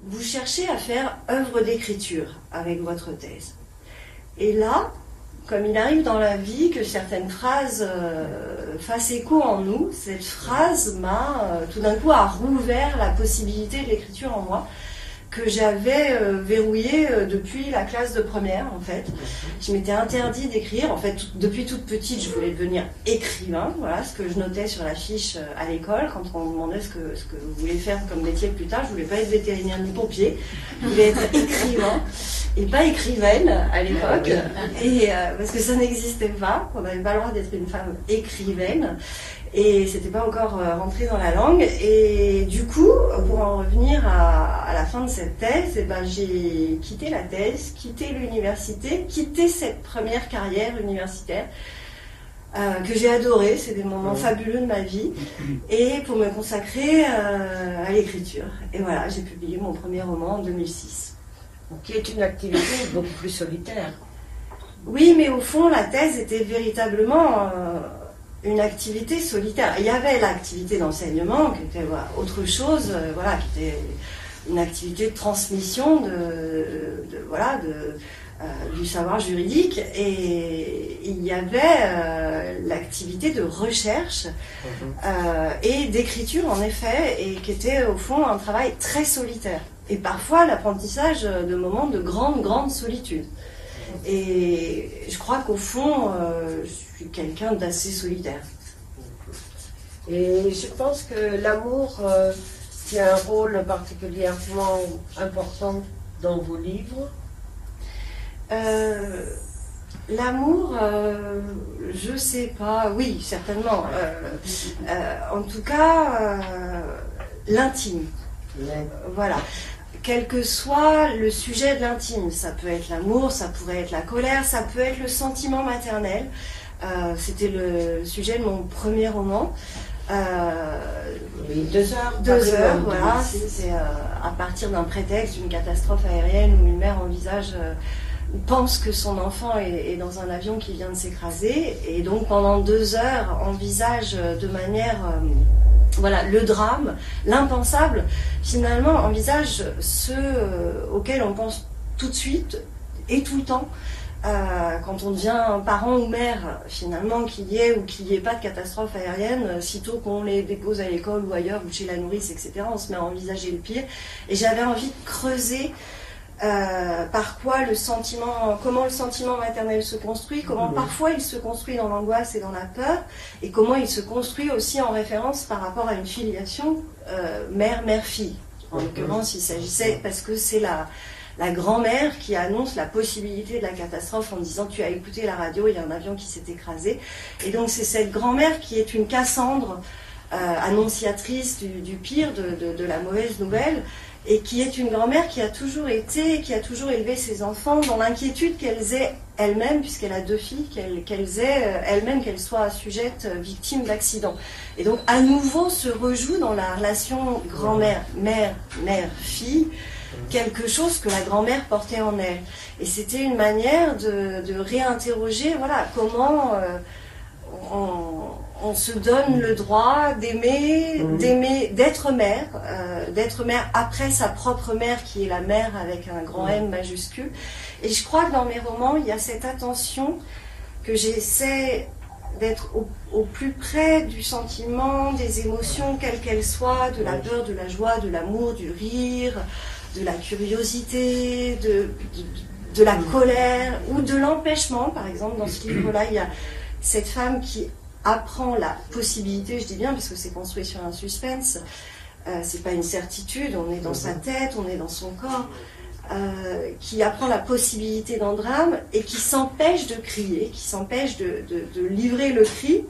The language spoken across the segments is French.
vous cherchez à faire œuvre d'écriture avec votre thèse. Et là, comme il arrive dans la vie que certaines phrases fassent écho en nous, cette phrase m'a tout d'un coup a rouvert la possibilité de l'écriture en moi, que j'avais verrouillée depuis la classe de première, en fait. Je m'étais interdit d'écrire. En fait, depuis toute petite, je voulais devenir écrivain. Voilà ce que je notais sur la fiche à l'école. Quand on me demandait ce que vous voulez faire comme métier plus tard, je voulais pas être vétérinaire ni pompier. Je voulais être écrivain et pas écrivaine à l'époque. Et parce que ça n'existait pas. On n'avait pas le droit d'être une femme écrivaine. Et c'était pas encore rentré dans la langue. Et du coup, pour en revenir à la fin de cette thèse, eh ben, j'ai quitté la thèse, quitté l'université, quitté cette première carrière universitaire que j'ai adorée. C'est des moments fabuleux de ma vie. Et pour me consacrer à l'écriture. Et voilà, j'ai publié mon premier roman en 2006. Qui est une activité beaucoup plus solitaire. Oui, mais au fond, la thèse était véritablement une activité solitaire. Il y avait l'activité d'enseignement qui était autre chose, voilà, qui était une activité de transmission du savoir juridique, et il y avait l'activité de recherche et d'écriture en effet, et qui était au fond un travail très solitaire, et parfois l'apprentissage de moments de grande solitude. Et je crois qu'au fond, je suis quelqu'un d'assez solitaire. Et je pense que l'amour tient un rôle particulièrement important dans vos livres. L'amour, je sais pas, oui, certainement. En tout cas, l'intime. Voilà. Quel que soit le sujet de l'intime, ça peut être l'amour, ça pourrait être la colère, ça peut être le sentiment maternel. C'était le sujet de mon premier roman. Oui, 2 heures. 2 heures, voilà. C'est à partir d'un prétexte, d'une catastrophe aérienne où une mère pense que son enfant est dans un avion qui vient de s'écraser, et donc pendant 2 heures envisage de manière le drame, l'impensable, finalement envisage ce auquel on pense tout de suite et tout le temps. Quand on devient parent ou mère, finalement, qu'il y ait ou qu'il n'y ait pas de catastrophe aérienne, sitôt qu'on les dépose à l'école ou ailleurs, ou chez la nourrice, etc., on se met à envisager le pire. Et j'avais envie de creuser par quoi comment le sentiment maternel se construit, comment parfois il se construit dans l'angoisse et dans la peur, et comment il se construit aussi en référence par rapport à une filiation mère-fille. En l'occurrence, il s'agissait, parce que c'est la grand-mère qui annonce la possibilité de la catastrophe en disant « tu as écouté la radio, il y a un avion qui s'est écrasé ». Et donc c'est cette grand-mère qui est une Cassandre, annonciatrice du pire, de la mauvaise nouvelle, et qui est une grand-mère qui a toujours élevé ses enfants dans l'inquiétude qu'elles aient elles-mêmes, puisqu'elle a 2 filles, qu'elles aient elles-mêmes, qu'elles soient sujettes, victimes d'accidents. Et donc à nouveau se rejoue dans la relation grand-mère, mère-fille, quelque chose que la grand-mère portait en elle. Et c'était une manière de réinterroger, comment on se donne le droit d'aimer, d'être mère après sa propre mère, qui est la mère avec un grand M majuscule. Et je crois que dans mes romans, il y a cette attention que j'essaie d'être au plus près du sentiment, des émotions, quelles qu'elles soient, de la peur, de la joie, de l'amour, du rire, de la curiosité, de la colère ou de l'empêchement. Par exemple, dans ce livre-là, il y a cette femme qui apprend la possibilité, je dis bien parce que c'est construit sur un suspense, c'est pas une certitude, on est dans sa tête, on est dans son corps, qui apprend la possibilité d'un drame et qui s'empêche de crier, qui s'empêche de livrer le cri,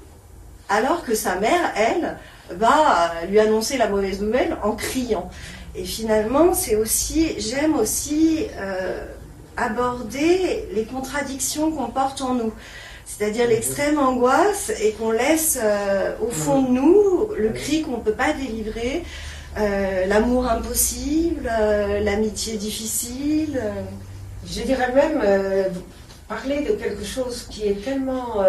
alors que sa mère, elle, va lui annoncer la mauvaise nouvelle en criant. Et finalement, j'aime aussi aborder les contradictions qu'on porte en nous. C'est-à-dire l'extrême angoisse, et qu'on laisse au fond de nous le cri qu'on ne peut pas délivrer, l'amour impossible, l'amitié difficile. Je dirais même parler de quelque chose qui est tellement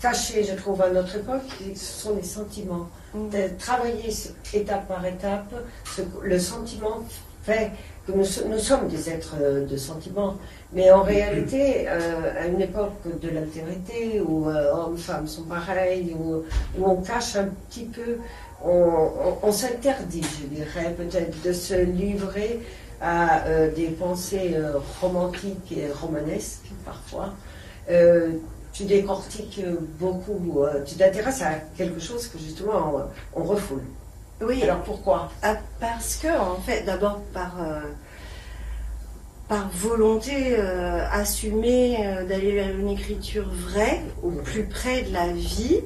caché, je trouve, à notre époque, ce sont les sentiments. De travailler étape par étape le sentiment fait que nous sommes des êtres de sentiments, mais en réalité, à une époque de l'altérité, où hommes-femmes sont pareils, où on cache un petit peu, on s'interdit, je dirais, peut-être de se livrer à des pensées romantiques et romanesques, parfois. Tu décortiques beaucoup, tu t'intéresses à quelque chose que justement on refoule. Oui. Alors pourquoi? Parce que, en fait, d'abord par volonté assumée d'aller vers une écriture vraie, au plus près de la vie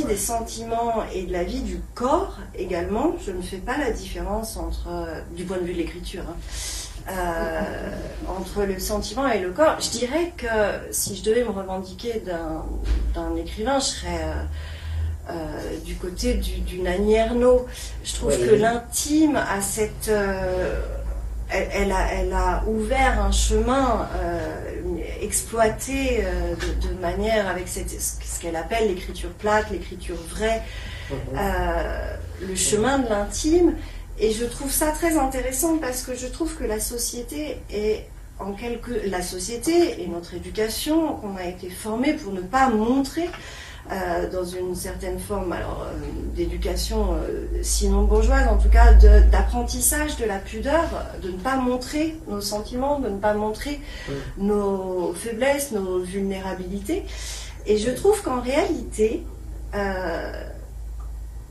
des sentiments et de la vie du corps également. Je ne fais pas la différence du point de vue de l'écriture, entre le sentiment et le corps. Je dirais que si je devais me revendiquer d'un écrivain, je serais du côté du Annie Ernaux. Je trouve que l'intime a cette... Elle a ouvert un chemin exploité de manière avec ce qu'elle appelle l'écriture plate, l'écriture vraie, le chemin de l'intime. Et je trouve ça très intéressant parce que je trouve que la société et notre éducation, qu'on a été formé pour ne pas montrer dans une certaine forme d'éducation sinon bourgeoise, en tout cas d'apprentissage de la pudeur, de ne pas montrer nos sentiments, de ne pas montrer nos faiblesses, nos vulnérabilités. Et je trouve qu'en réalité,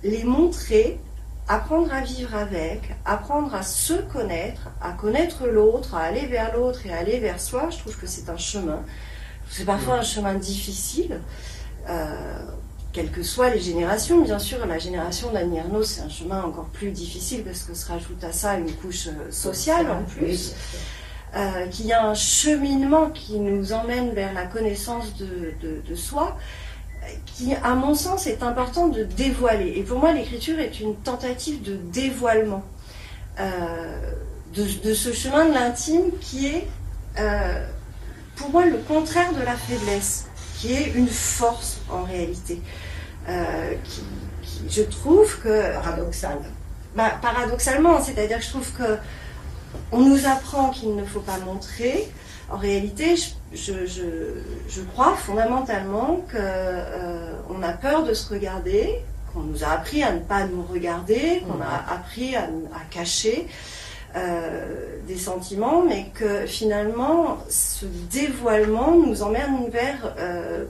les montrer, apprendre à vivre avec, apprendre à se connaître, à connaître l'autre, à aller vers l'autre et à aller vers soi, je trouve que c'est un chemin. C'est parfois un chemin difficile, quelles que soient les générations. Bien sûr, la génération d'Annie Ernaux, c'est un chemin encore plus difficile parce que se rajoute à ça une couche sociale en plus, qu'il y a un cheminement qui nous emmène vers la connaissance de soi, qui, à mon sens, est important de dévoiler. Et pour moi, l'écriture est une tentative de dévoilement de ce chemin de l'intime qui est, pour moi, le contraire de la faiblesse, qui est une force en réalité. Je trouve que... Paradoxalement, c'est-à-dire que je trouve que on nous apprend qu'il ne faut pas montrer. En réalité, je crois fondamentalement qu'on a peur de se regarder, qu'on nous a appris à ne pas nous regarder, qu'on a appris à cacher des sentiments, mais que finalement, ce dévoilement nous emmène vers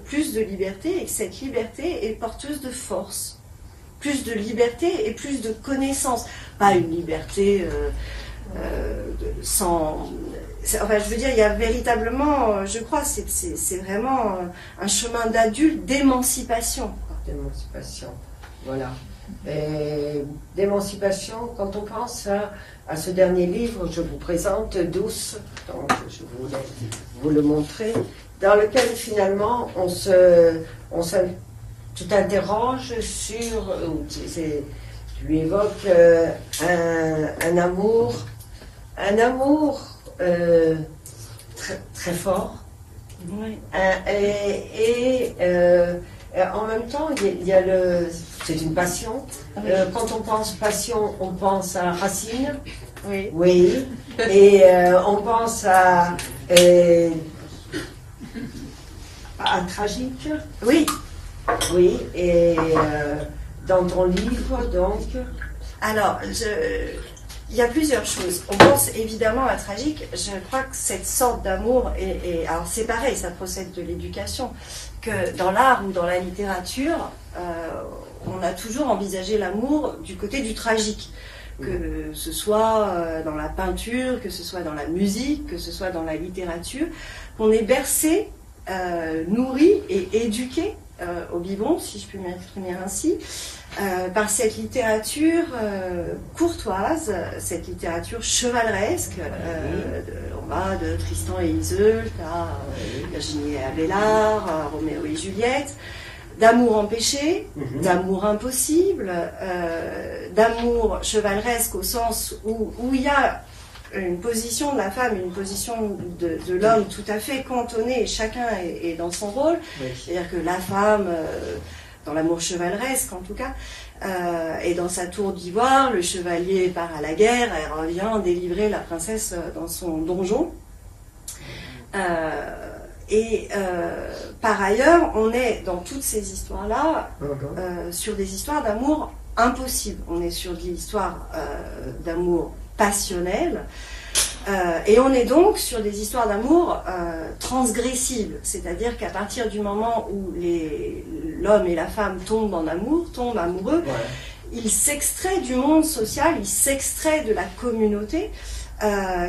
plus de liberté, et que cette liberté est porteuse de force. Plus de liberté et plus de connaissance. Pas une liberté sans... Enfin, je veux dire, il y a véritablement, je crois, c'est vraiment un chemin d'adulte, d'émancipation. D'émancipation, voilà. D'émancipation, quand on pense à ce dernier livre, je vous présente Douce, donc je voulais vous le montrer, dans lequel finalement tu t'interroges sur, tu évoques un amour très, très fort, Oui. Et en même temps, c'est une passion. Oui. Quand on pense passion, on pense à Racine. Oui. Oui. Et on pense à tragique. Oui. Oui. Et dans ton livre, donc. Alors, il y a plusieurs choses. On pense évidemment à tragique. Je crois que cette sorte d'amour alors c'est pareil, ça procède de l'éducation, que dans l'art ou dans la littérature, on a toujours envisagé l'amour du côté du tragique. Que ce soit dans la peinture, que ce soit dans la musique, que ce soit dans la littérature, qu'on est bercé, nourri et éduqué au vivant, si je puis m'exprimer ainsi, par cette littérature courtoise, cette littérature chevaleresque. On va de Tristan et Iseult à Virginie et Abélard, à Roméo et Juliette, d'amour empêché, d'amour impossible, d'amour chevaleresque au sens où il y a une position de la femme, une position de l'homme tout à fait cantonnée, et chacun est dans son rôle. Oui. C'est-à-dire que la femme dans l'amour chevaleresque en tout cas. Et dans sa tour d'ivoire, le chevalier part à la guerre et revient délivrer la princesse dans son donjon. Par ailleurs, on est dans toutes ces histoires-là sur des histoires d'amour impossibles. On est sur des histoires d'amour passionnel. Et on est donc sur des histoires d'amour transgressives, c'est-à-dire qu'à partir du moment où l'homme et la femme tombent en amour, tombent amoureux, ils s'extraient du monde social, ils s'extraient de la communauté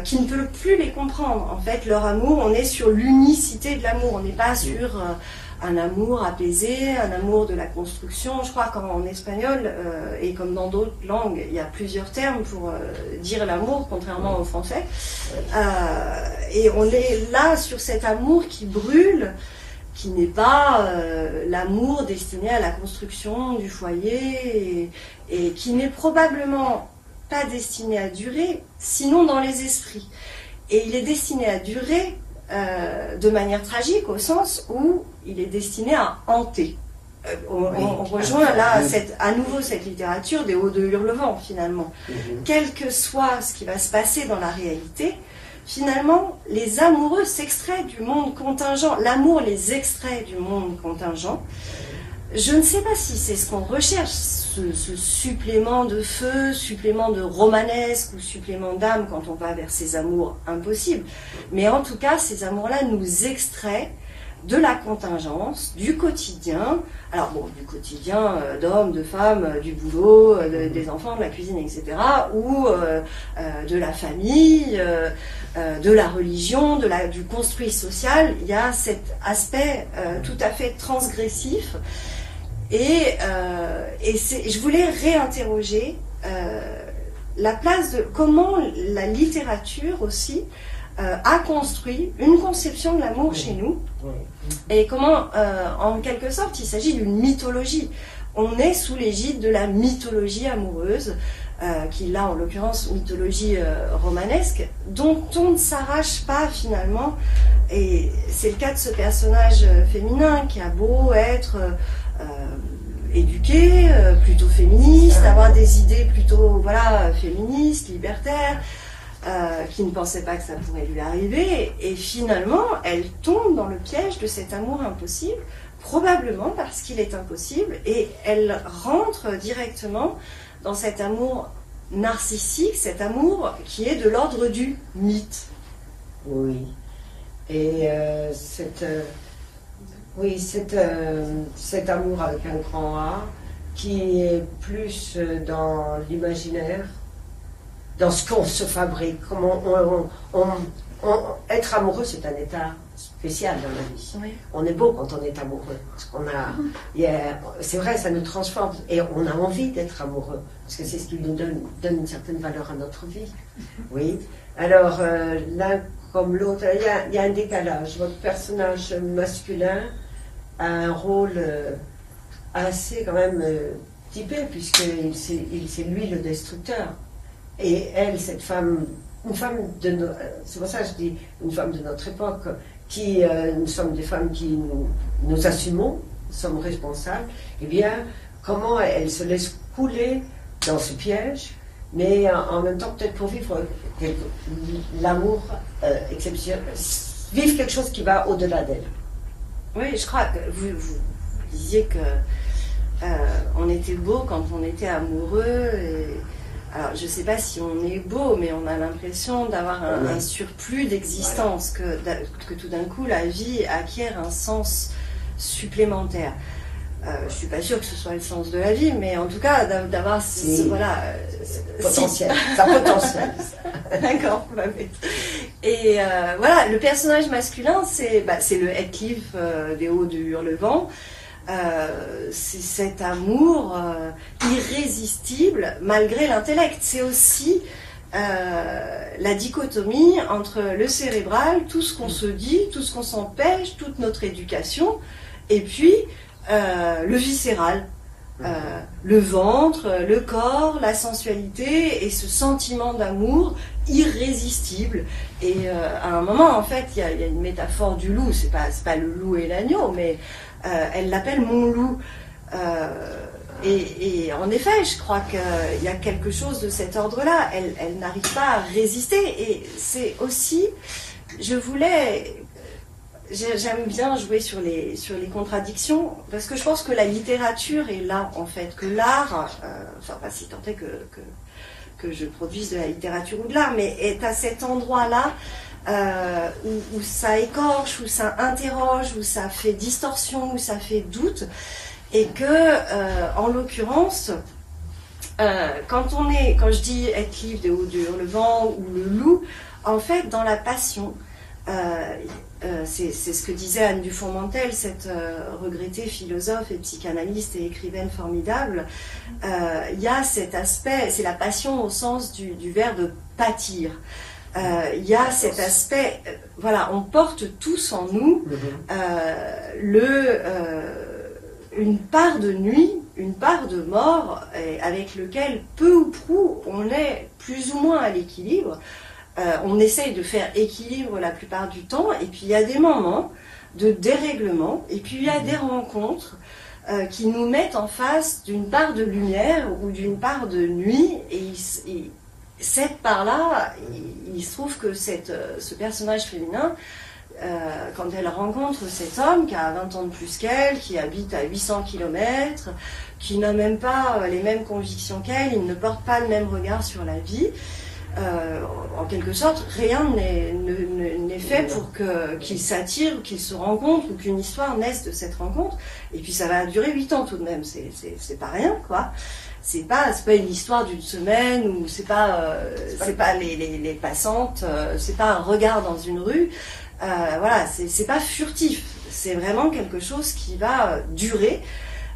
qui ne peut plus les comprendre. En fait, leur amour, on est sur l'unicité de l'amour, on n'est pas sur un amour apaisé, un amour de la construction. Je crois qu'en espagnol, et comme dans d'autres langues, il y a plusieurs termes pour dire l'amour, contrairement au français. Et on est là sur cet amour qui brûle, qui n'est pas l'amour destiné à la construction du foyer, et qui n'est probablement pas destiné à durer, sinon dans les esprits. Et il est destiné à durer de manière tragique, au sens où il est destiné à hanter. On rejoint là à nouveau cette littérature des Hauts de Hurlevent, finalement. Quel que soit ce qui va se passer dans la réalité, finalement, les amoureux s'extraient du monde contingent. L'amour les extrait du monde contingent. Je ne sais pas si c'est ce qu'on recherche, ce supplément de feu, supplément de romanesque ou supplément d'âme quand on va vers ces amours impossibles. Mais en tout cas, ces amours-là nous extraient de la contingence, du quotidien, alors bon, du quotidien d'hommes, de femmes, du boulot, des enfants, de la cuisine, etc., ou de la famille, de la religion, du construit social. Il y a cet aspect tout à fait transgressif. Et je voulais réinterroger la place de comment la littérature aussi a construit une conception de l'amour chez nous, et comment, en quelque sorte, il s'agit d'une mythologie. On est sous l'égide de la mythologie amoureuse, qui là, en l'occurrence, mythologie romanesque, dont on ne s'arrache pas finalement. Et c'est le cas de ce personnage féminin qui a beau être éduqué, plutôt féministe, avoir des idées plutôt féministes, libertaires, qui ne pensait pas que ça pourrait lui arriver, et finalement elle tombe dans le piège de cet amour impossible, probablement parce qu'il est impossible, et elle rentre directement dans cet amour narcissique, cet amour qui est de l'ordre du mythe. Oui, et cet amour avec un grand A, qui est plus dans l'imaginaire, dans ce qu'on se fabrique. Être amoureux, c'est un état spécial dans la vie. Oui. On est beau quand on est amoureux. C'est vrai, ça nous transforme et on a envie d'être amoureux parce que c'est ce qui nous donne une certaine valeur à notre vie. Oui. Alors, l'un comme l'autre, il y a un décalage. Votre personnage masculin a un rôle assez quand même typé, puisqu'il c'est lui le destructeur. Et elle, cette femme, c'est pour ça que je dis une femme de notre époque, nous sommes des femmes qui nous assumons, sommes responsables, eh bien, comment elle se laisse couler dans ce piège, mais en même temps peut-être pour vivre l'amour exceptionnel, vivre quelque chose qui va au-delà d'elle. Oui, je crois que vous disiez que on était beau quand on était amoureux. Alors, je ne sais pas si on est beau, mais on a l'impression d'avoir un surplus d'existence, que tout d'un coup la vie acquiert un sens supplémentaire. Je ne suis pas sûre que ce soit le sens de la vie, mais en tout cas d'avoir potentiel. Ça potentiel. D'accord. Et le personnage masculin, c'est le Heathcliff des Hauts de Hurlevent. C'est cet amour irrésistible malgré l'intellect. C'est aussi la dichotomie entre le cérébral, tout ce qu'on se dit, tout ce qu'on s'empêche, toute notre éducation, et puis le viscéral, le ventre, le corps, la sensualité et ce sentiment d'amour irrésistible. Et à un moment, en fait, il y a une métaphore du loup. C'est pas le loup et l'agneau, mais elle l'appelle mon loup. Et en effet, je crois qu'il y a quelque chose de cet ordre-là. Elle n'arrive pas à résister. Et c'est aussi, j'aime bien jouer sur les contradictions, parce que je pense que la littérature est là, en fait, que l'art, enfin pas si tant est que je produise de la littérature ou de l'art, mais est à cet endroit-là où ça écorche, où ça interroge, où ça fait distorsion, où ça fait doute, et que, en l'occurrence, quand je dis être libre de Haut le vent ou le loup, en fait, dans la passion, c'est ce que disait Anne Dufourmentel, cette regrettée philosophe et psychanalyste et écrivaine formidable. Il y a cet aspect, c'est la passion au sens du verbe pâtir. Il y a cet aspect, voilà, on porte tous en nous une part de nuit, une part de mort, avec lequel peu ou prou on est plus ou moins à l'équilibre. On essaye de faire équilibre la plupart du temps, et puis il y a des moments de dérèglement, et puis il y a des rencontres qui nous mettent en face d'une part de lumière ou d'une part de nuit, et cette part-là, il se trouve que ce personnage féminin, quand elle rencontre cet homme qui a 20 ans de plus qu'elle, qui habite à 800 km, qui n'a même pas les mêmes convictions qu'elle, il ne porte pas le même regard sur la vie, en quelque sorte, rien n'est fait pour qu'ils s'attirent, qu'ils se rencontrent, ou qu'une histoire naisse de cette rencontre. Et puis ça va durer 8 ans tout de même, c'est pas rien, quoi. C'est pas une histoire d'une semaine, ou c'est pas les passantes, c'est pas un regard dans une rue. Voilà, c'est pas furtif, c'est vraiment quelque chose qui va durer,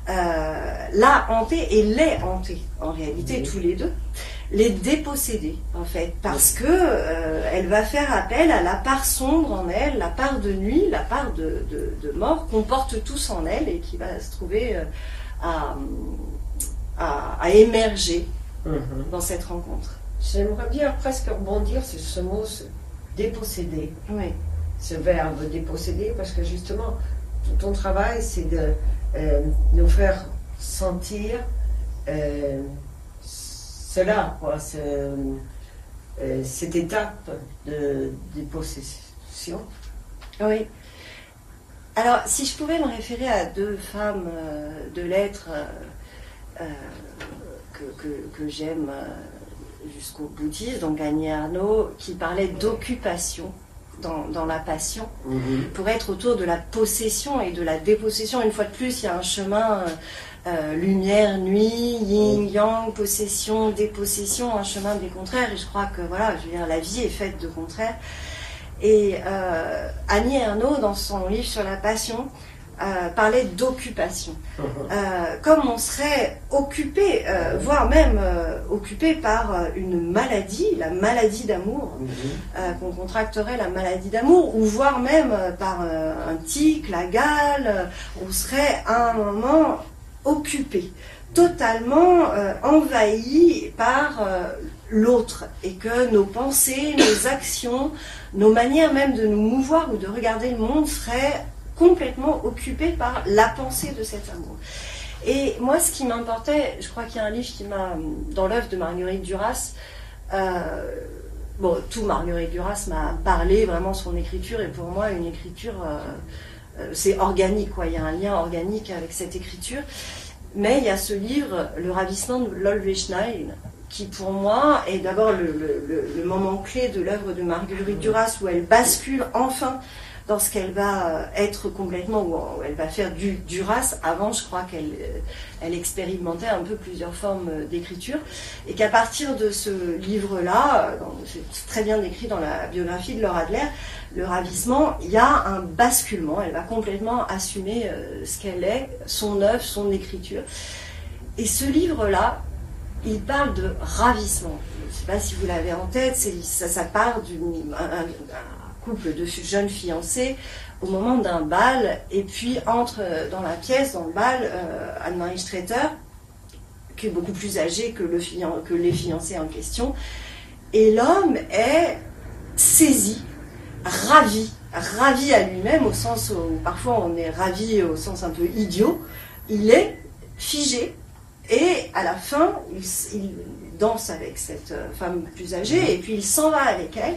la hanter et les hanter, en réalité, tous les deux. Les déposséder, en fait, parce que elle va faire appel à la part sombre en elle, la part de nuit, la part de mort qu'on porte tous en elle, et qui va se trouver à émerger dans cette rencontre. J'aimerais bien presque rebondir sur ce mot, déposséder. Oui. Ce verbe déposséder, parce que justement, tout ton travail, c'est de nous faire sentir cela, quoi, cette étape de dépossession. Oui. Alors, si je pouvais me référer à deux femmes de lettres que j'aime jusqu'au boutiste, donc Annie Ernaux, qui parlait d'occupation dans la passion, pour être autour de la possession et de la dépossession. Une fois de plus, il y a un chemin lumière, nuit, yin, yang, possession, dépossession, un chemin des contraires. Et je crois que voilà, je veux dire, la vie est faite de contraires. Et Annie Ernaux, dans son livre sur la passion, parlait d'occupation. Comme on serait occupé, voire même occupé par une maladie, la maladie d'amour, qu'on contracterait la maladie d'amour, ou voire même par un tic, la gale, on serait à un moment occupé, totalement envahi par l'autre, et que nos pensées, nos actions, nos manières même de nous mouvoir ou de regarder le monde seraient complètement occupées par la pensée de cet amour. Et moi, ce qui m'importait, je crois qu'il y a un livre qui m'a, dans l'œuvre de Marguerite Duras, tout Marguerite Duras m'a parlé, vraiment son écriture, et pour moi, une écriture, c'est organique, quoi. Il y a un lien organique avec cette écriture. Mais il y a ce livre, Le ravissement de l'Olveschnein, qui pour moi est d'abord le moment clé de l'œuvre de Marguerite Duras, où elle bascule enfin dans ce qu'elle va être complètement, où elle va faire du Duras. Avant, je crois qu'elle expérimentait un peu plusieurs formes d'écriture, et qu'à partir de ce livre-là, c'est très bien décrit dans la biographie de Laura Adler, Le ravissement, il y a un basculement. Elle va complètement assumer ce qu'elle est, son œuvre, son écriture. Et ce livre-là, il parle de ravissement. Je ne sais pas si vous l'avez en tête, ça part d'un couple de jeunes fiancés au moment d'un bal, et puis entre dans la pièce, dans le bal, Anne-Marie Streeter, qui est beaucoup plus âgée que les fiancés en question, et l'homme est saisi, ravi à lui-même, au sens où parfois on est ravi au sens un peu idiot. Il est figé, et à la fin, il danse avec cette femme plus âgée, et puis il s'en va avec elle,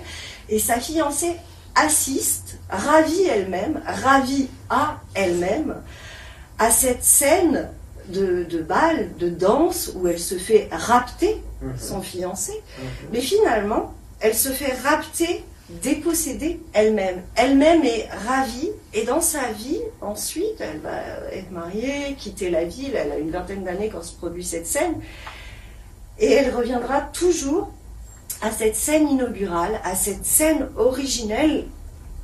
et sa fiancée assiste, ravie elle-même, ravie à elle-même, à cette scène de bal, de danse, où elle se fait rapter, son fiancé, mais finalement, elle se fait rapter, déposséder elle-même. Elle-même est ravie, et dans sa vie, ensuite, elle va être mariée, quitter la ville, elle a une vingtaine d'années quand se produit cette scène, et elle reviendra toujours à cette scène inaugurale, à cette scène originelle,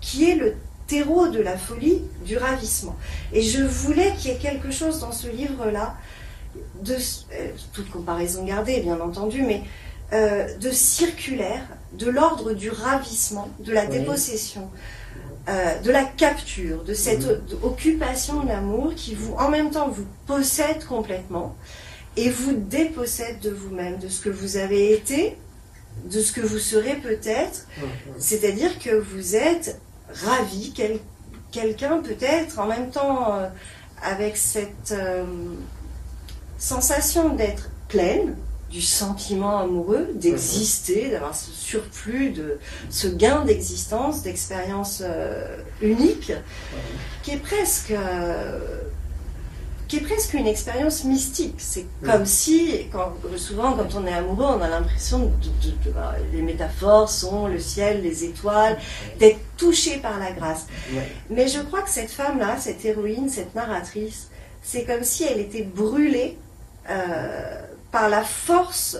qui est le terreau de la folie, du ravissement. Et je voulais qu'il y ait quelque chose dans ce livre-là, toute comparaison gardée, bien entendu, mais de circulaire, de l'ordre du ravissement, de la dépossession, de la capture, de cette occupation de l'amour qui en même temps vous possède complètement et vous dépossède de vous-même, de ce que vous avez été, de ce que vous serez peut-être, c'est-à-dire que vous êtes ravi, quelqu'un peut-être en même temps avec cette sensation d'être pleine, du sentiment amoureux, d'exister, d'avoir ce surplus, ce gain d'existence, d'expérience unique, qui est presque une expérience mystique. C'est comme si, souvent quand on est amoureux, on a l'impression les métaphores sont le ciel, les étoiles, d'être touché par la grâce. Mais je crois que cette femme-là, cette héroïne, cette narratrice, c'est comme si elle était brûlée par la force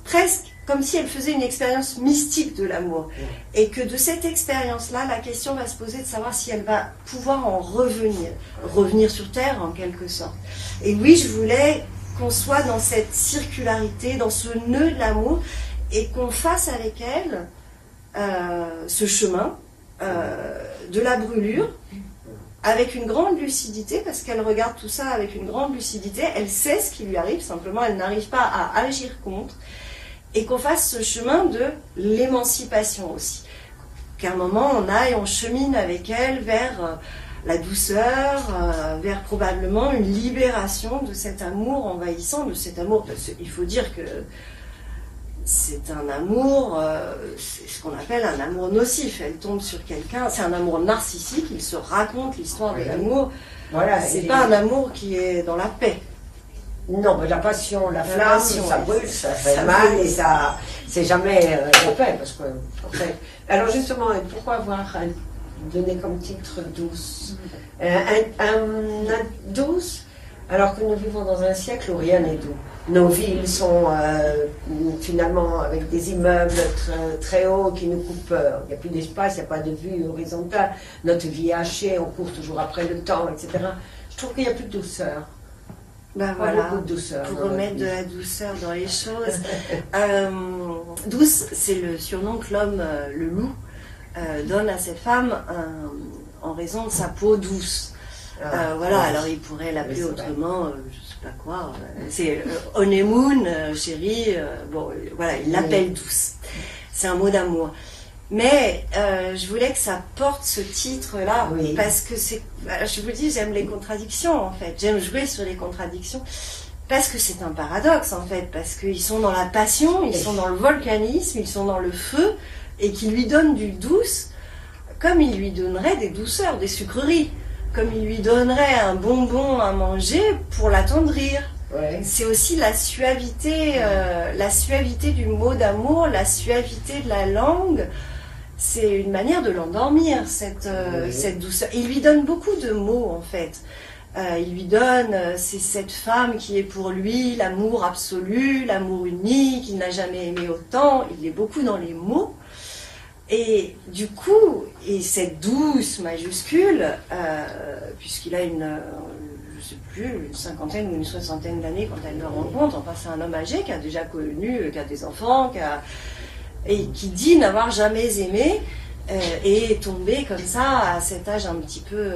presque comme si elle faisait une expérience mystique de l'amour. Et que de cette expérience-là, la question va se poser de savoir si elle va pouvoir en revenir sur Terre en quelque sorte. Et oui, je voulais qu'on soit dans cette circularité, dans ce nœud de l'amour, et qu'on fasse avec elle ce chemin de la brûlure, avec une grande lucidité, parce qu'elle regarde tout ça avec une grande lucidité, elle sait ce qui lui arrive, simplement elle n'arrive pas à agir contre, et qu'on fasse ce chemin de l'émancipation aussi. Qu'à un moment on chemine avec elle vers la douceur, vers probablement une libération de cet amour envahissant, de cet amour, il faut dire que c'est un amour, c'est ce qu'on appelle un amour nocif. Elle tombe sur quelqu'un, c'est un amour narcissique, il se raconte l'histoire de l'amour. Voilà, c'est pas un amour qui est dans la paix. Non, mais la passion, la flamme, ça brûle, ça fait mal et ça, c'est jamais la paix. Parce que, en fait, alors justement, pourquoi avoir donné comme titre Douce Douce, alors que nous vivons dans un siècle où rien n'est doux. Nos villes sont finalement avec des immeubles très hauts qui nous coupent peur. Il n'y a plus d'espace, il n'y a pas de vue horizontale. Notre vie est hachée, on court toujours après le temps, etc. Je trouve qu'il n'y a plus de douceur. Ben voilà, beaucoup de douceur, pour remettre de la douceur dans les choses. Douce, c'est le surnom que l'homme, le loup, donne à cette femme en raison de sa peau douce. Voilà, alors il pourrait l'appeler autrement, je sais pas quoi, c'est honeymoon, chérie, bon, voilà, il l'appelle douce. C'est un mot d'amour. Mais je voulais que ça porte ce titre-là, parce que je vous dis, j'aime les contradictions en fait, j'aime jouer sur les contradictions, parce que c'est un paradoxe en fait, parce qu'ils sont dans la passion, ils sont dans le volcanisme, ils sont dans le feu, et qui lui donnent du douce, comme il lui donnerait des douceurs, des sucreries, comme il lui donnerait un bonbon à manger pour l'attendrir. Ouais. C'est aussi la suavité du mot d'amour, la suavité de la langue. C'est une manière de l'endormir, cette douceur. Il lui donne beaucoup de mots, en fait. Il lui donne, c'est cette femme qui est pour lui l'amour absolu, l'amour unique, il n'a jamais aimé autant. Il est beaucoup dans les mots. Et du coup, et cette douce majuscule, puisqu'il a je sais plus, une cinquantaine ou une soixantaine d'années quand elle le rencontre, enfin c'est un homme âgé qui a déjà connu, qui a des enfants, et qui dit n'avoir jamais aimé, et est tombé comme ça à cet âge un petit peu,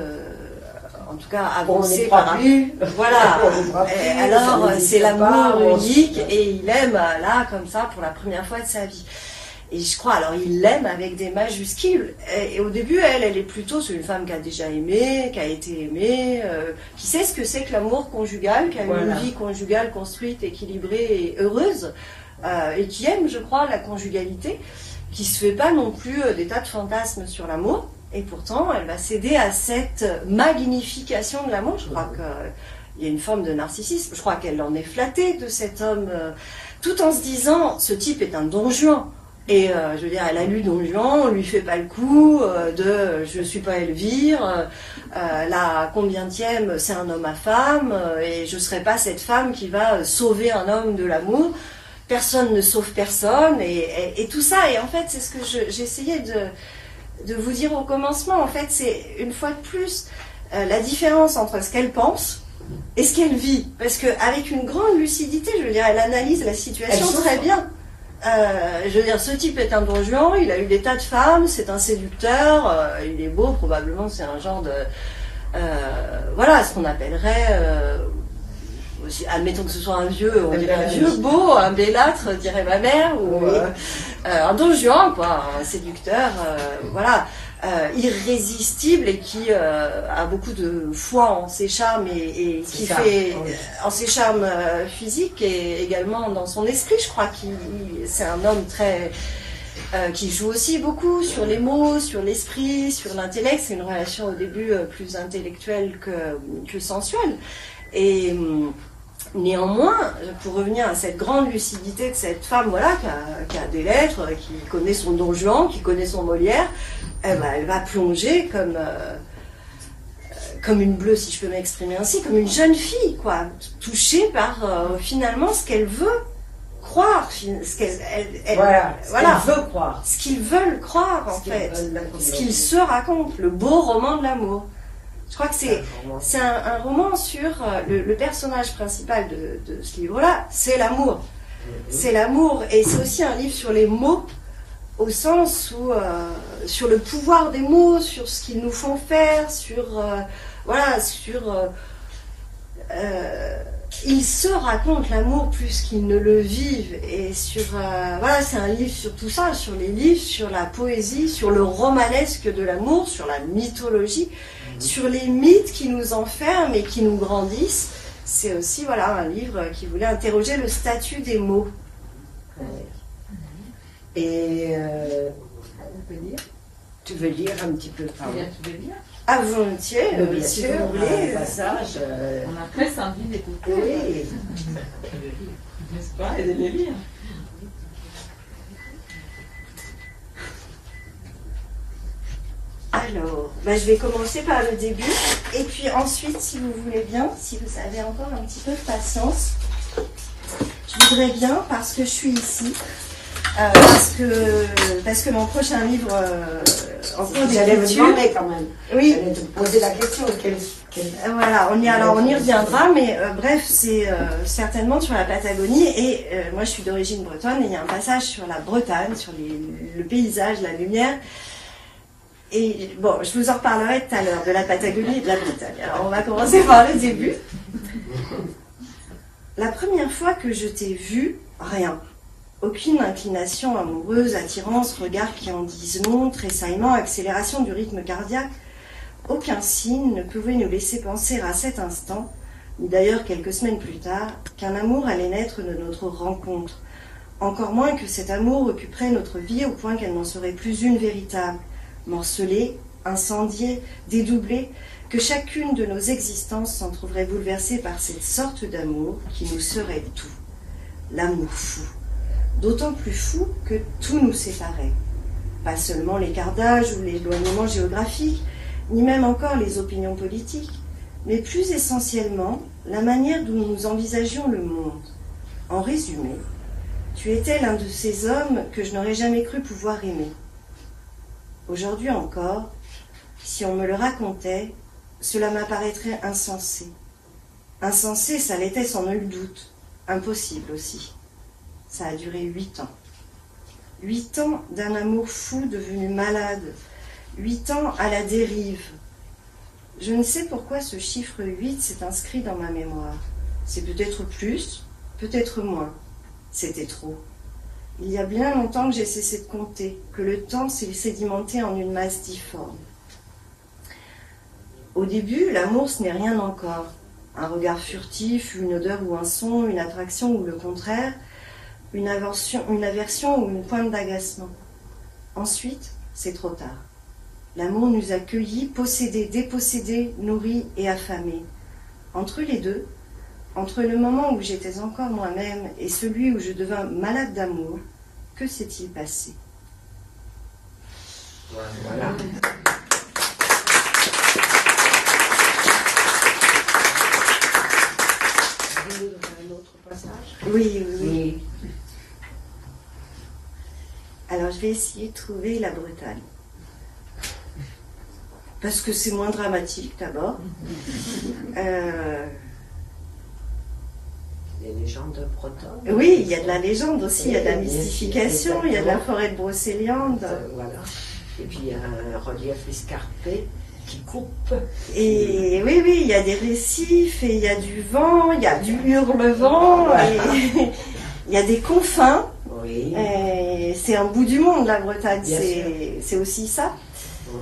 en tout cas avancé par lui. Voilà. Alors c'est l'amour unique et il aime là comme ça pour la première fois de sa vie. Et je crois, alors il l'aime avec des majuscules. Et au début, elle est plutôt, c'est une femme qui a déjà aimé, qui a été aimée, qui sait ce que c'est que l'amour conjugal, qui a une vie conjugale construite, équilibrée et heureuse, et qui aime, je crois, la conjugalité, qui se fait pas non plus des tas de fantasmes sur l'amour. Et pourtant, elle va céder à cette magnification de l'amour. Je crois qu'il y a une forme de narcissisme. Je crois qu'elle en est flattée de cet homme, tout en se disant, ce type est un Don Juan. Et je veux dire, elle a lu Don Juan, on lui fait pas le coup de je suis pas Elvire, la combientième c'est un homme à femme, et je serai pas cette femme qui va sauver un homme de l'amour. Personne ne sauve personne, et tout ça. Et en fait, c'est ce que j'essayais de vous dire au commencement. En fait, c'est une fois de plus la différence entre ce qu'elle pense et ce qu'elle vit. Parce qu'avec une grande lucidité, je veux dire, elle analyse la situation très bien. Je veux dire, ce type est un Don Juan, il a eu des tas de femmes, c'est un séducteur, il est beau, probablement c'est un genre de... voilà, ce qu'on appellerait... admettons que ce soit un vieux, on dirait un vieux beau, un bellâtre, dirait ma mère, ou un Don Juan, quoi, un séducteur, voilà, irrésistible et qui a beaucoup de foi en ses charmes et qui fait en ses charmes physiques et également dans son esprit. Je crois c'est un homme très qui joue aussi beaucoup sur les mots, sur l'esprit, sur l'intellect. C'est une relation au début plus intellectuelle que sensuelle. Et néanmoins, pour revenir à cette grande lucidité de cette femme, voilà, qui a des lettres, qui connaît son Don Juan, qui connaît son Molière, elle va plonger comme une bleue, si je peux m'exprimer ainsi, comme une jeune fille, quoi, touchée par finalement ce qu'elle veut croire, ce qu'elle veut croire, ce qu'ils veulent croire en fait, ce qu'ils se racontent, le beau roman de l'amour. Je crois que c'est un roman sur le personnage principal de ce livre-là, c'est l'amour. C'est l'amour, et c'est aussi un livre sur les mots, au sens où, sur le pouvoir des mots, sur ce qu'ils nous font faire, ils se racontent l'amour plus qu'ils ne le vivent, et c'est un livre sur tout ça, sur les livres, sur la poésie, sur le romanesque de l'amour, sur la mythologie, sur les mythes qui nous enferment et qui nous grandissent. C'est aussi un livre qui voulait interroger le statut des mots. Et tu veux lire un petit peu par là? Tu veux lire? Ah, volontiers, bien si sûr, vous voulez. un passage. On a presque envie d'écouter. Oui. N'est-ce pas? Et de les lire. Alors, je vais commencer par le début, et puis ensuite, si vous voulez bien, si vous avez encore un petit peu de patience, je voudrais bien, parce que je suis ici, parce que mon prochain livre en cours J'allais me d'écriture... demander quand même. Oui. J'allais te poser la question. Voilà, on y reviendra, mais bref, c'est certainement sur la Patagonie, et moi je suis d'origine bretonne, et il y a un passage sur la Bretagne, sur le paysage, la lumière. Et bon, je vous en reparlerai tout à l'heure de la Patagonie et de la Bretagne. Alors on va commencer par le début. La première fois que je t'ai vu, rien. Aucune inclination amoureuse, attirance, regard qui en disent non, tressaillement, accélération du rythme cardiaque. Aucun signe ne pouvait nous laisser penser à cet instant, ni d'ailleurs quelques semaines plus tard, qu'un amour allait naître de notre rencontre. Encore moins que cet amour occuperait notre vie au point qu'elle n'en serait plus une véritable. Morcelée, incendiée, dédoublée, que chacune de nos existences s'en trouverait bouleversée par cette sorte d'amour qui nous serait tout. L'amour fou. D'autant plus fou que tout nous séparait. Pas seulement l'écart d'âge ou l'éloignement géographique, ni même encore les opinions politiques, mais plus essentiellement la manière dont nous envisagions le monde. En résumé, tu étais l'un de ces hommes que je n'aurais jamais cru pouvoir aimer. Aujourd'hui encore, si on me le racontait, cela m'apparaîtrait insensé. Insensé, ça l'était sans nul doute. Impossible aussi. Ça a duré 8 ans. 8 ans d'un amour fou devenu malade. 8 ans à la dérive. Je ne sais pourquoi ce chiffre 8 s'est inscrit dans ma mémoire. C'est peut-être plus, peut-être moins. C'était trop. Il y a bien longtemps que j'ai cessé de compter, que le temps s'est sédimenté en une masse difforme. Au début, l'amour, ce n'est rien encore. Un regard furtif, une odeur ou un son, une attraction ou le contraire, une aversion ou une pointe d'agacement. Ensuite, c'est trop tard. L'amour nous a cueillis, possédés, dépossédés, nourris et affamés. Entre les deux, entre le moment où j'étais encore moi-même et celui où je devins malade d'amour, que s'est-il passé? Voilà. Un autre passage? Oui, oui, oui. Alors, je vais essayer de trouver la Bretagne. Parce que c'est moins dramatique, d'abord. Les légendes bretonnes. Oui, il y a de la légende aussi, il y a de la mystification, il y a de la forêt de Brocéliande. Voilà. Et puis, il y a un relief escarpé qui coupe. Et oui, oui, il y a des récifs, et il y a du vent, il y a du hurle-vent, et il y a des confins. Oui. Et c'est un bout du monde, la Bretagne, Bien sûr. c'est aussi ça. Oui.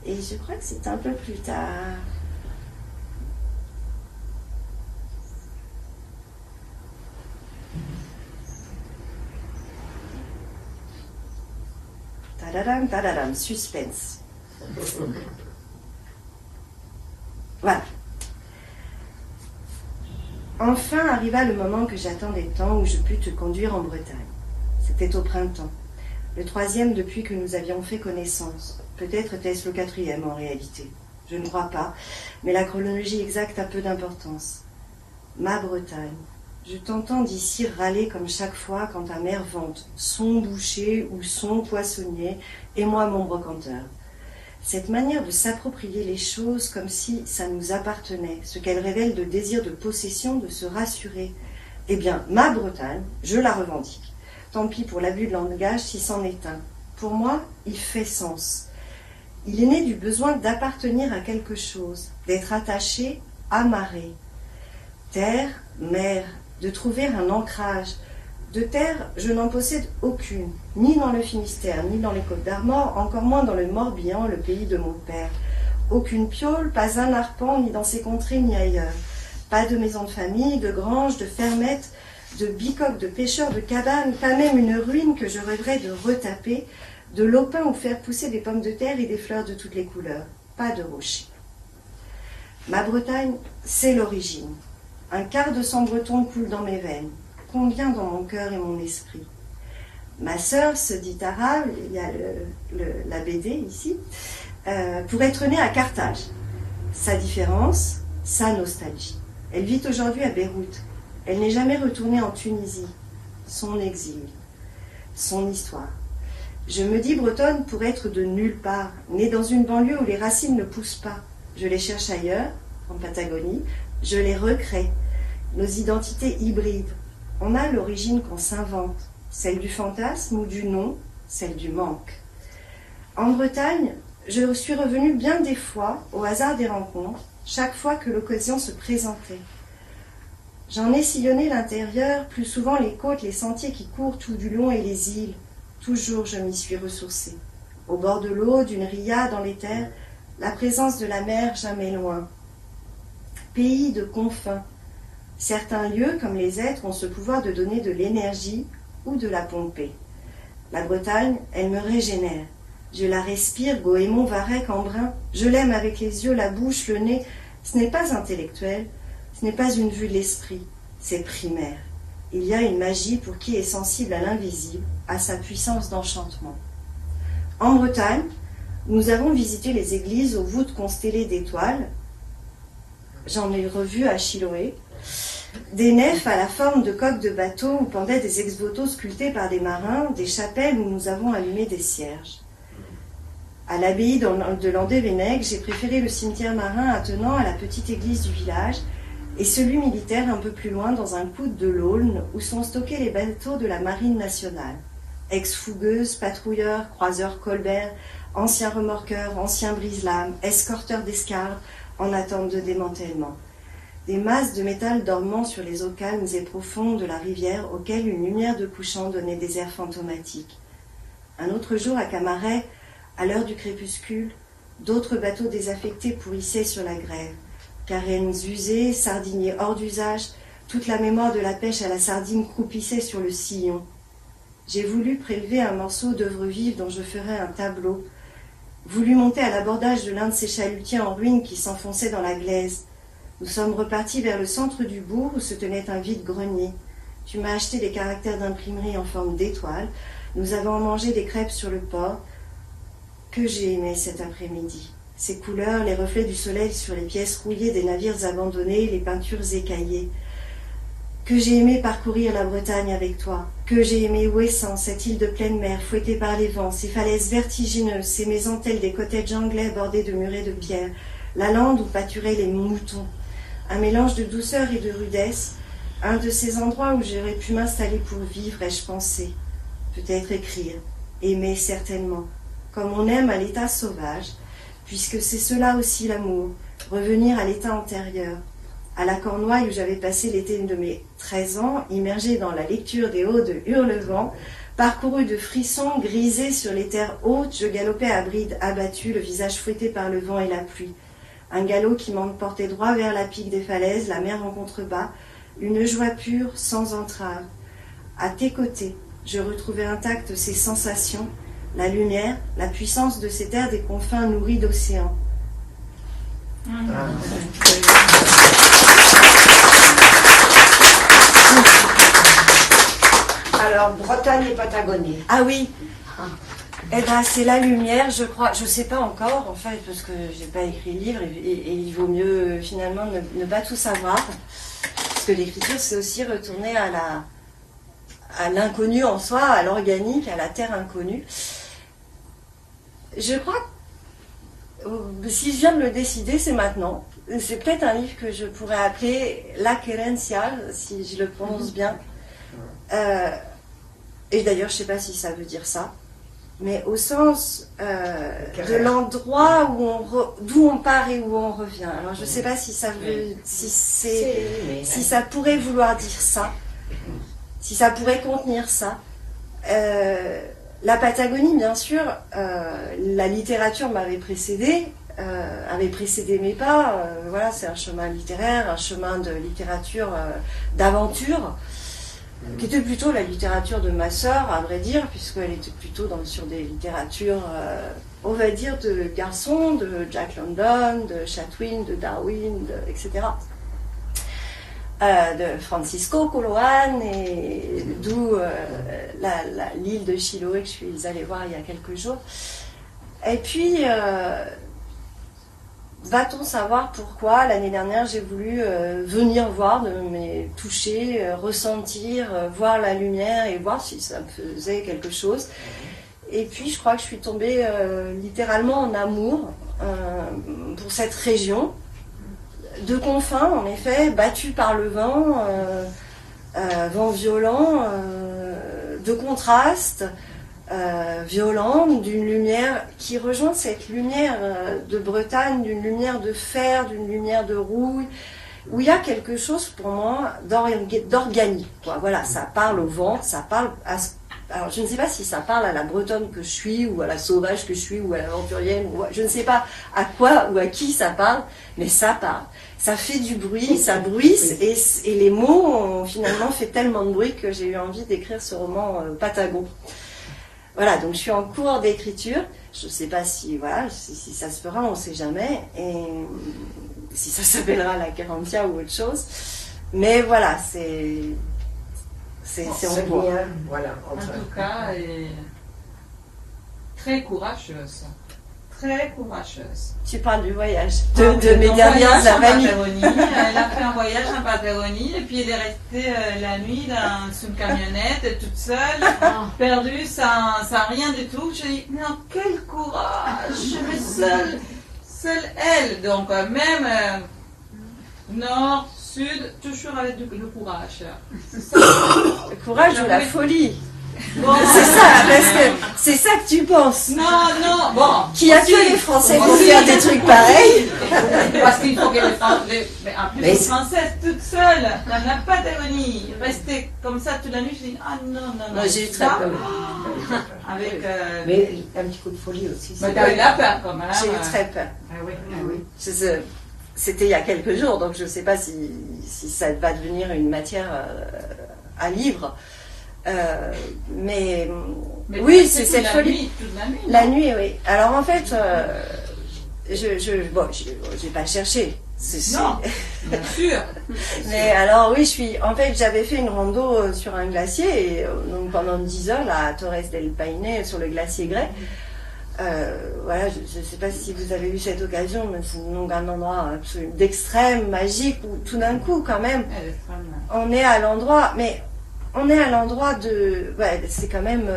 Et je crois que c'est un peu plus tard. Tadadam, tadadam, suspense. Voilà. Enfin arriva le moment que j'attendais tant où je pus te conduire en Bretagne. C'était au printemps, le 3e depuis que nous avions fait connaissance. Peut-être était-ce le 4e en réalité. Je ne crois pas, mais la chronologie exacte a peu d'importance. Ma Bretagne. Je t'entends d'ici râler comme chaque fois quand ta mère vante son boucher ou son poissonnier et moi mon brocanteur. Cette manière de s'approprier les choses comme si ça nous appartenait, ce qu'elle révèle de désir de possession, de se rassurer. Eh bien, ma Bretagne, je la revendique. Tant pis pour l'abus de langage si c'en est un. Pour moi, il fait sens. Il est né du besoin d'appartenir à quelque chose, d'être attaché, amarré. Terre, mer, de trouver un ancrage. De terre, je n'en possède aucune, ni dans le Finistère, ni dans les Côtes-d'Armor, encore moins dans le Morbihan, le pays de mon père. Aucune piole, pas un arpent, ni dans ces contrées, ni ailleurs. Pas de maison de famille, de grange, de fermette, de bicoque, de pêcheurs, de cabane, pas même une ruine que je rêverais de retaper, de lopin où faire pousser des pommes de terre et des fleurs de toutes les couleurs. Pas de rochers. Ma Bretagne, c'est l'origine. Un quart de sang breton coule dans mes veines. Combien dans mon cœur et mon esprit. Ma sœur se dit arabe, il y a la BD ici, pour être née à Carthage. Sa différence, sa nostalgie. Elle vit aujourd'hui à Beyrouth. Elle n'est jamais retournée en Tunisie. Son exil, son histoire. Je me dis bretonne pour être de nulle part, née dans une banlieue où les racines ne poussent pas. Je les cherche ailleurs, en Patagonie, je les recrée. Nos identités hybrides. On a l'origine qu'on s'invente, celle du fantasme ou du non, celle du manque. En Bretagne, je suis revenue bien des fois, au hasard des rencontres, chaque fois que l'occasion se présentait. J'en ai sillonné l'intérieur, plus souvent les côtes, les sentiers qui courent tout du long et les îles. Toujours je m'y suis ressourcée. Au bord de l'eau, d'une ria dans les terres, la présence de la mer jamais loin. Pays de confins. Certains lieux, comme les êtres, ont ce pouvoir de donner de l'énergie ou de la pomper. La Bretagne, elle me régénère. Je la respire, Goémon, Varech, Embrun. Je l'aime avec les yeux, la bouche, le nez. Ce n'est pas intellectuel, ce n'est pas une vue de l'esprit, c'est primaire. Il y a une magie pour qui est sensible à l'invisible, à sa puissance d'enchantement. En Bretagne, nous avons visité les églises aux voûtes constellées d'étoiles. J'en ai revu à Chiloé. Des nefs à la forme de coques de bateaux où pendaient des ex-voto sculptés par des marins, des chapelles où nous avons allumé des cierges. À l'abbaye de Landévennec, j'ai préféré le cimetière marin attenant à la petite église du village et celui militaire un peu plus loin dans un coude de l'Aulne où sont stockés les bateaux de la marine nationale. Ex-fougueuses, patrouilleurs, croiseurs Colbert, anciens remorqueurs, anciens brise-lames, escorteurs d'escadres en attente de démantèlement. des masses de métal dormant sur les eaux calmes et profondes de la rivière auxquelles une lumière de couchant donnait des airs fantomatiques. Un autre jour, à Camaret, à l'heure du crépuscule, d'autres bateaux désaffectés pourrissaient sur la grève. Carènes usées, sardiniers hors d'usage, toute la mémoire de la pêche à la sardine croupissait sur le sillon. J'ai voulu prélever un morceau d'œuvre vive dont je ferais un tableau, voulu monter à l'abordage de l'un de ces chalutiers en ruine qui s'enfonçait dans la glaise. Nous sommes repartis vers le centre du bourg où se tenait un vide-grenier. Tu m'as acheté des caractères d'imprimerie en forme d'étoile. Nous avons mangé des crêpes sur le port. Que j'ai aimé cet après-midi. Ces couleurs, les reflets du soleil sur les pièces rouillées des navires abandonnés, les peintures écaillées. Que j'ai aimé parcourir la Bretagne avec toi. Que j'ai aimé Ouessant, cette île de pleine mer, fouettée par les vents, ces falaises vertigineuses, ces maisons telles des cottages anglais bordés de murets de pierre, la lande où pâturaient les moutons. Un mélange de douceur et de rudesse, un de ces endroits où j'aurais pu m'installer pour vivre, ai-je pensé. Peut-être écrire, aimer certainement, comme on aime à l'état sauvage, puisque c'est cela aussi l'amour, revenir à l'état antérieur. À la Cornouaille où j'avais passé l'été de mes 13 ans, immergé dans la lecture des Odes de Hurlevent, parcouru de frissons grisés sur les terres hautes, je galopais à bride abattue, le visage fouetté par le vent et la pluie. Un galop qui m'emportait droit vers la pique des falaises, la mer en contrebas, une joie pure, sans entrave. À tes côtés, je retrouvais intactes ces sensations, la lumière, la puissance de ces terres des confins nourris d'océan. Alors, Bretagne et Patagonie. Ah oui. Eh ben, c'est la lumière, je crois. Je sais pas encore, en fait, parce que j'ai pas écrit le livre et il vaut mieux finalement ne pas tout savoir, parce que l'écriture, c'est aussi retourner à l'inconnu en soi, à l'organique, à la terre inconnue. Je crois que si je viens de le décider, c'est maintenant. C'est peut-être un livre que je pourrais appeler La Querencia, si je le prononce bien. Et d'ailleurs, je ne sais pas si ça veut dire ça, mais au sens de l'endroit d'où on part et où on revient. Alors, je ne sais pas si ça veut, si ça pourrait vouloir dire ça, si ça pourrait contenir ça. La Patagonie, bien sûr, la littérature m'avait précédée, avait précédé mes pas. Voilà, c'est un chemin littéraire, un chemin de littérature d'aventure, qui était plutôt la littérature de ma sœur, à vrai dire, puisqu'elle était plutôt sur des littératures, on va dire, de garçons, de Jack London, de Chatwin, de Darwin, etc. De Francisco Coloane, et d'où l'île de Chiloé que je suis allée voir il y a quelques jours. Et puis, va-t-on savoir pourquoi l'année dernière j'ai voulu venir voir, toucher, ressentir, voir la lumière et voir si ça me faisait quelque chose. Et puis je crois que je suis tombée littéralement en amour pour cette région de confins, en effet, battue par le vent, vent violent, de contraste. Violente, d'une lumière qui rejoint cette lumière de Bretagne, d'une lumière de fer, d'une lumière de rouille, où il y a quelque chose pour moi d'organique. Voilà, ça parle au vent, ça parle à... Alors je ne sais pas si ça parle à la Bretonne que je suis, ou à la sauvage que je suis, ou à l'aventurienne, je ne sais pas à quoi ou à qui ça parle, mais ça parle. Ça fait du bruit, ça bruisse, et les mots ont finalement fait tellement de bruit que j'ai eu envie d'écrire ce roman Patagon. Voilà, donc je suis en cours d'écriture. Je ne sais pas si ça se fera, on ne sait jamais. Et si ça s'appellera La Querencia ou autre chose. Mais voilà, c'est en cours. Voilà, en tout cas, elle est très courageuse. Très courageuse. Tu parles du voyage de mes dernières années. Elle a fait un voyage en Patagonie et puis elle est restée la nuit dans une camionnette toute seule, perdue, sans rien du tout. Je dis, non, quel courage, mais seule elle. Donc même nord, sud, toujours avec le courage. Le courage ou la folie. Bon, C'est ça, parce que c'est ça que tu penses. non, bon. Qu'il n'y a que les Français pour faire des trucs pareils. Parce qu'il faut que les Français, mais en plus Mais les c'est- Françaises toutes seules, dans la Patagonie, rester comme ça toute la nuit, je dis, ah non. Moi, j'ai eu très ça, peur. Avec, Mais un petit coup de folie aussi. mais t'as eu la peur quand même. J'ai eu très peur. Ah oui. C'était il y a quelques jours, donc je ne sais pas si ça va devenir une matière à livre. Mais oui, c'est cette folie. Toute la nuit. La nuit, oui. Alors en fait, j'ai pas cherché. Non, bien sûr. Mais alors oui, j'avais fait une rando sur un glacier, et donc pendant 10 heures, là, à Torres del Paine, sur le glacier grec. Voilà, je ne sais pas si vous avez eu cette occasion, mais c'est donc un endroit absolument d'extrême, magique, où tout d'un coup, quand même, on est à l'endroit, c'est quand même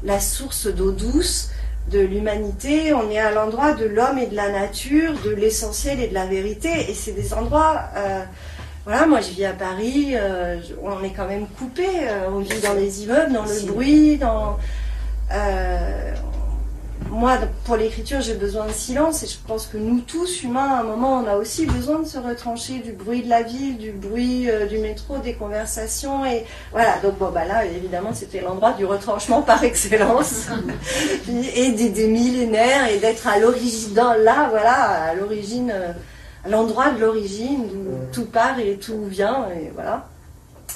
la source d'eau douce de l'humanité, on est à l'endroit de l'homme et de la nature, de l'essentiel et de la vérité, et c'est des endroits, voilà, moi je vis à Paris, on est quand même coupé, on vit dans les immeubles, dans le bruit, moi, pour l'écriture, j'ai besoin de silence, et je pense que nous tous, humains, à un moment, on a aussi besoin de se retrancher du bruit de la ville, du bruit du métro, des conversations, et voilà. Donc bon, là, évidemment, c'était l'endroit du retranchement par excellence, et des millénaires, et d'être à l'origine, à l'origine, à l'endroit de l'origine, d'où tout part et tout vient, et voilà.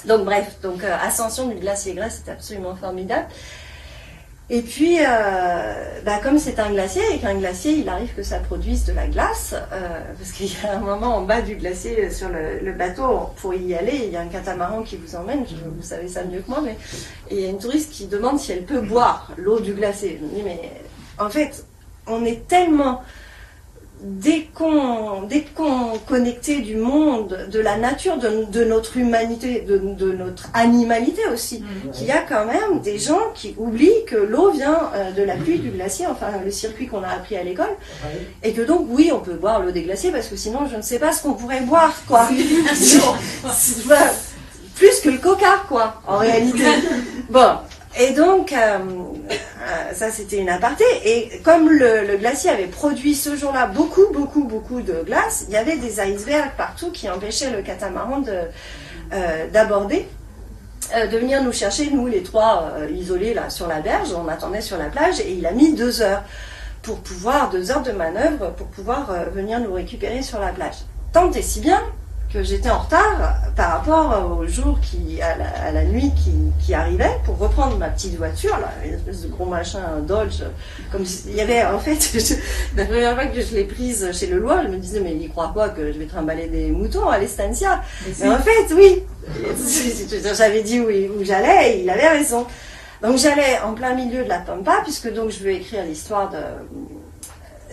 Donc bref, ascension du glacier grec, c'était absolument formidable. Et puis, comme c'est un glacier, et qu'un glacier, il arrive que ça produise de la glace, parce qu'il y a un moment en bas du glacier, sur le bateau, pour y aller, il y a un catamaran qui vous emmène, vous savez ça mieux que moi, mais et il y a une touriste qui demande si elle peut boire l'eau du glacier. Je me dis, mais en fait, on est tellement déconnecté du monde, de la nature, de notre humanité, de notre animalité aussi, qu'il y a quand même des gens qui oublient que l'eau vient de la pluie du glacier, enfin le circuit qu'on a appris à l'école, et que donc oui, on peut boire l'eau des glaciers, parce que sinon je ne sais pas ce qu'on pourrait boire, quoi. Plus que le coca, quoi, en réalité. Bon. Et donc, ça c'était une aparté, et comme le glacier avait produit ce jour-là beaucoup de glace, il y avait des icebergs partout qui empêchaient le catamaran d'aborder, de venir nous chercher, nous les trois isolés là sur la berge, on attendait sur la plage, et il a mis 2 heures de manœuvre pour pouvoir venir nous récupérer sur la plage. Tant et si bien que j'étais en retard par rapport au jour à la nuit qui arrivait, pour reprendre ma petite voiture, là, une espèce de gros machin, un Dodge, comme il y avait, en fait, la première fois que je l'ai prise chez Leloir, je me disais, mais il croit quoi, que je vais trimballer des moutons à l'Estancia? Mais en fait, oui, j'avais dit où j'allais, et il avait raison. Donc j'allais en plein milieu de la Pampa, puisque donc je veux écrire l'histoire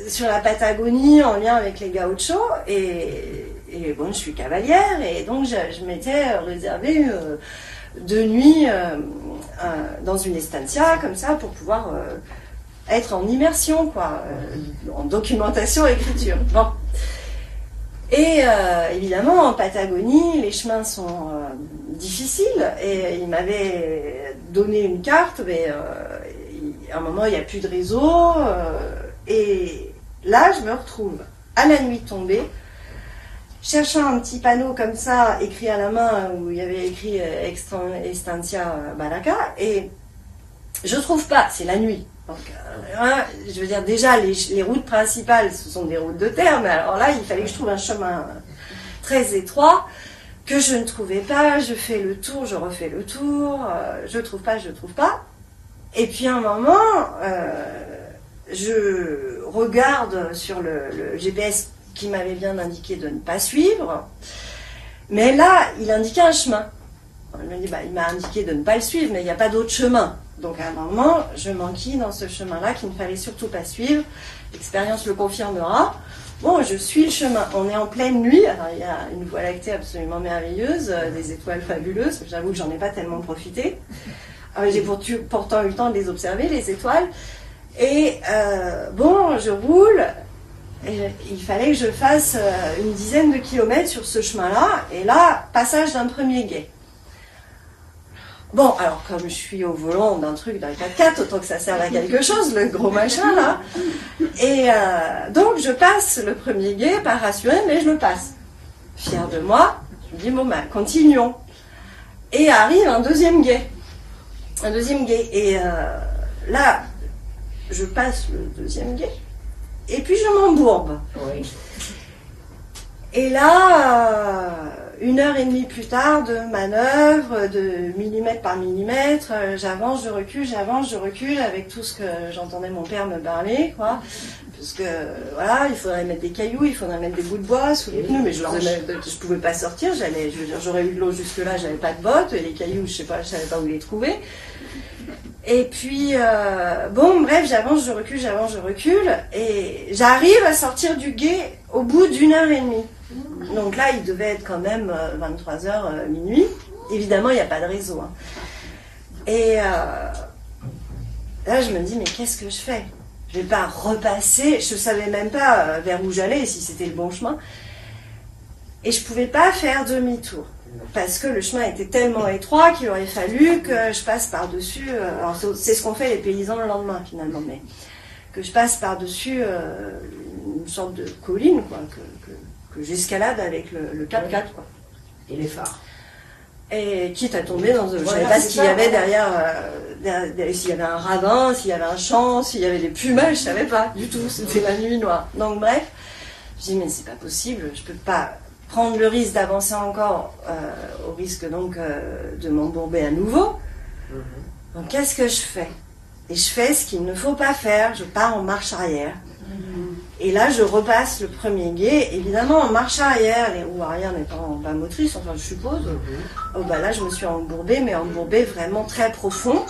sur la Patagonie en lien avec les gauchos, et bon, je suis cavalière, et donc je m'étais réservé 2 nuits dans une estancia, comme ça, pour pouvoir être en immersion, quoi, en documentation, écriture. Bon. Et évidemment, en Patagonie, les chemins sont difficiles, et il m'avait donné une carte, mais à un moment, il n'y a plus de réseau, et là, je me retrouve à la nuit tombée, cherchant un petit panneau comme ça, écrit à la main, où il y avait écrit Estancia Balaca, et je trouve pas, c'est la nuit. Donc, je veux dire, déjà, les routes principales, ce sont des routes de terre, mais alors là, il fallait que je trouve un chemin très étroit, que je ne trouvais pas, je fais le tour, je refais le tour, je trouve pas. Et puis à un moment, je regarde sur le GPS qui m'avait bien indiqué de ne pas suivre, mais là, il indiquait un chemin. Je me dis, il m'a indiqué de ne pas le suivre, mais il n'y a pas d'autre chemin. Donc à un moment, je m'enquille dans ce chemin-là qu'il ne fallait surtout pas suivre. L'expérience le confirmera. Bon, je suis le chemin. On est en pleine nuit. Alors, il y a une voie lactée absolument merveilleuse, des étoiles fabuleuses. J'avoue que j'en ai pas tellement profité. J'ai pourtant eu le temps de les observer, les étoiles. Et bon, je roule. Et il fallait que je fasse une dizaine de kilomètres sur ce chemin-là. Et là, passage d'un premier gué. Bon, alors comme je suis au volant d'un truc d'un 4x4, autant que ça serve à quelque chose, le gros machin là. Et donc je passe le premier guet, pas rassuré, mais je le passe. Fière de moi, je me dis bon ben continuons. Et arrive un deuxième guet. Et là, je passe le deuxième guet, et puis je m'embourbe. Oui. Et là, 1h30 plus tard de manœuvre, de millimètre par millimètre, j'avance, je recule, avec tout ce que j'entendais mon père me parler, quoi. Parce que, voilà, il faudrait mettre des cailloux, il faudrait mettre des bouts de bois sous les pneus, mais je pouvais pas sortir, j'aurais eu de l'eau jusque-là, j'avais pas de bottes, et les cailloux, je savais pas où les trouver. Et puis, bon, bref, j'avance, je recule, et j'arrive à sortir du guet au bout d'1h30. Donc là, il devait être quand même 23h, minuit. Évidemment, il n'y a pas de réseau. Hein. Et là, je me dis, mais qu'est-ce que je fais? Je vais pas repasser, je savais même pas vers où j'allais, si c'était le bon chemin. Et je pouvais pas faire demi-tour. Parce que le chemin était tellement étroit qu'il aurait fallu que je passe par-dessus. Alors c'est ce qu'ont fait les paysans le lendemain finalement, mais que je passe par-dessus une sorte de colline, quoi, que j'escalade avec le 4x4, quoi. Et les phares. Et quitte à tomber dans. Je ne savais pas ce qu'il y avait derrière, s'il y avait un ravin, s'il y avait un champ, s'il y avait des pumas, je savais pas du tout. C'était la nuit noire. Donc bref, je dis mais c'est pas possible, je peux pas prendre le risque d'avancer encore au risque donc de m'embourber à nouveau. Donc qu'est-ce que je fais? Et je fais ce qu'il ne faut pas faire, je pars en marche arrière. Et là je repasse le premier guet, évidemment en marche arrière, les roues arrière n'étant pas motrices, enfin je suppose. Oh bah là je me suis embourbée, mais embourbée vraiment très profond.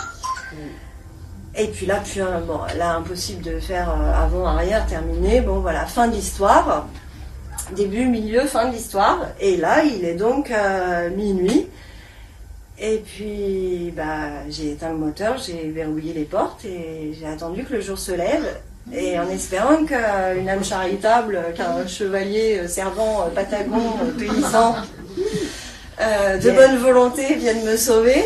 Et puis là, bon, là impossible de faire avant-arrière, terminé, bon voilà, fin de l'histoire. Début, milieu, fin de l'histoire. Et là, il est donc minuit. Et puis, bah, j'ai éteint le moteur, j'ai verrouillé les portes et j'ai attendu que le jour se lève. Et en espérant qu'une âme charitable, qu'un chevalier servant patagon, paysan, de bonne volonté vienne me sauver.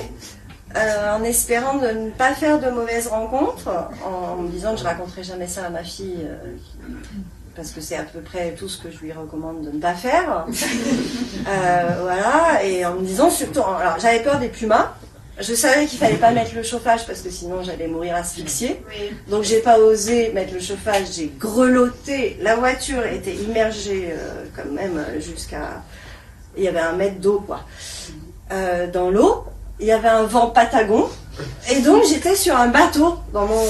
En espérant de ne pas faire de mauvaises rencontres, en me disant que je raconterai jamais ça à ma fille. Parce que c'est à peu près tout ce que je lui recommande de ne pas faire. Voilà, et en me disant surtout, alors j'avais peur des pumas, je savais qu'il fallait pas mettre le chauffage parce que sinon j'allais mourir asphyxiée. Donc j'ai pas osé mettre le chauffage, j'ai grelotté, la voiture était immergée quand même jusqu'à... Il y avait 1 mètre d'eau, quoi. Dans l'eau, il y avait un vent patagon. Et donc j'étais sur un bateau dans mon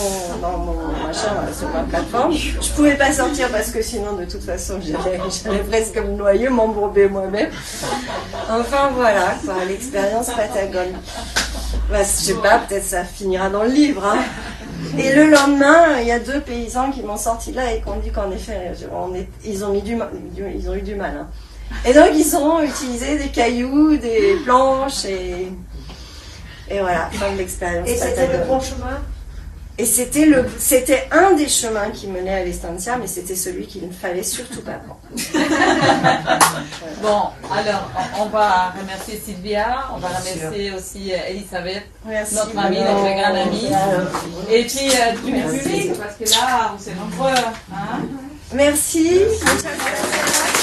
machin, sur ma plateforme. Je pouvais pas sortir parce que sinon de toute façon j'allais presque me noyer, m'embourber moi-même. Enfin voilà, quoi, l'expérience patagone. Bah, je sais pas, peut-être ça finira dans le livre. Hein. Et le lendemain, il y a 2 paysans qui m'ont sorti de là et qui ont dit qu'en effet, ils ont eu du mal. Hein. Et donc ils ont utilisé des cailloux, des planches et voilà, fin de l'expérience. Et c'était le bon chemin? Et c'était un des chemins qui menait à l'Estancia, mais c'était celui qu'il ne fallait surtout pas prendre. Bon, alors, on va remercier Sylvia, on va remercier aussi Elisabeth, Merci, notre amie, notre grande amie. Et puis, du public, parce que là, c'est nombreux. Hein? Merci. Muchas gracias.